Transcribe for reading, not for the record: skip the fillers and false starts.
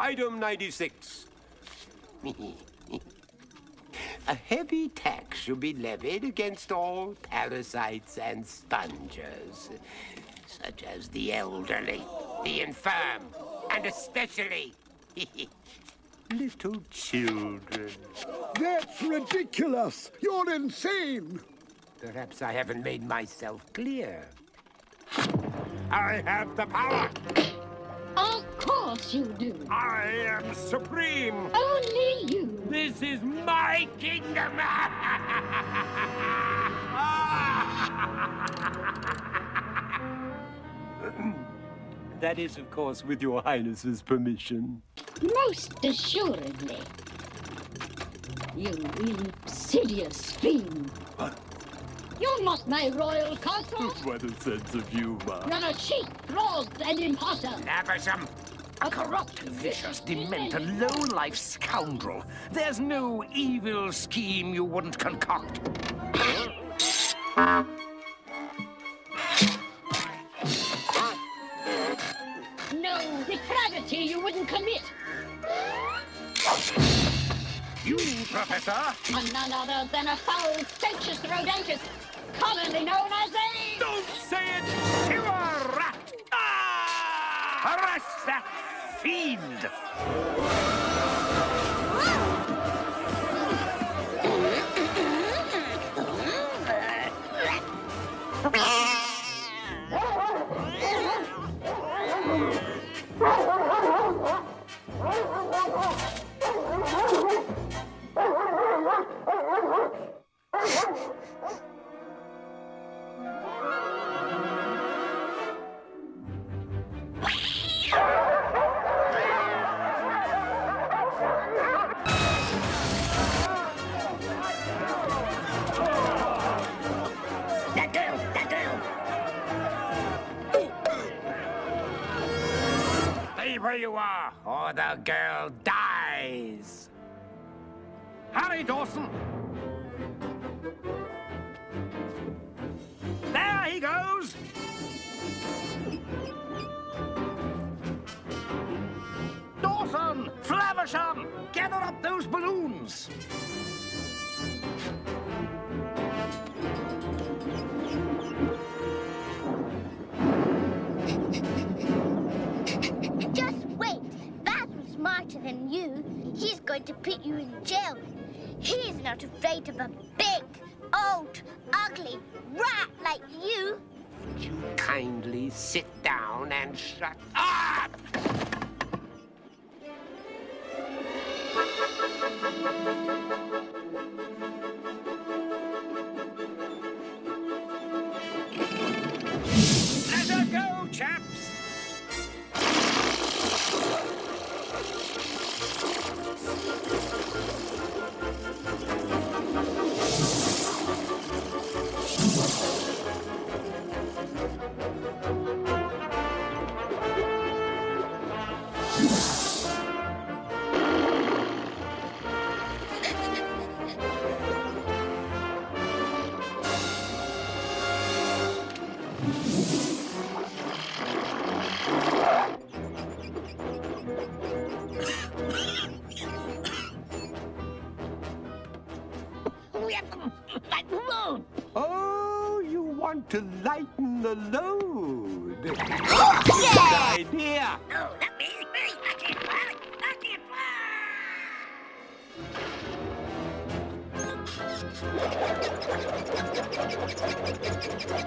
Item 96. A heavy tax should be levied against all parasites and spongers, such as the elderly, the infirm, and especially little children. That's ridiculous! You're insane! Perhaps I haven't made myself clear. I have the power! Of course you do. I am supreme! Only you. This is my kingdom! That is, of course, with your highness's permission. Most assuredly. You insidious fiend. What? You're not my royal consort. What a sense of humor. You're a cheat, fraud, and imposter. Flaversham! A corrupt, Vicious, demented, low-life scoundrel. There's no evil scheme you wouldn't concoct. No depravity you wouldn't commit. You, Professor! Are none other than a foul, stenchous rodentus, commonly known as a... Don't say it! Sewer rat! Ah! Arrest that fiend! Stay where you are, or the girl dies. Hurry, Dawson! There he goes! Dawson! Flaversham! Gather up those balloons! Just wait. Basil's smarter than you. He's going to put you in jail. He's not afraid of a big, old, ugly rat like you. Would you kindly sit down and shut up? Let her go, chaps! Oh, you want to lighten the load. Good idea. No, not me. I can't fly. I can't fly.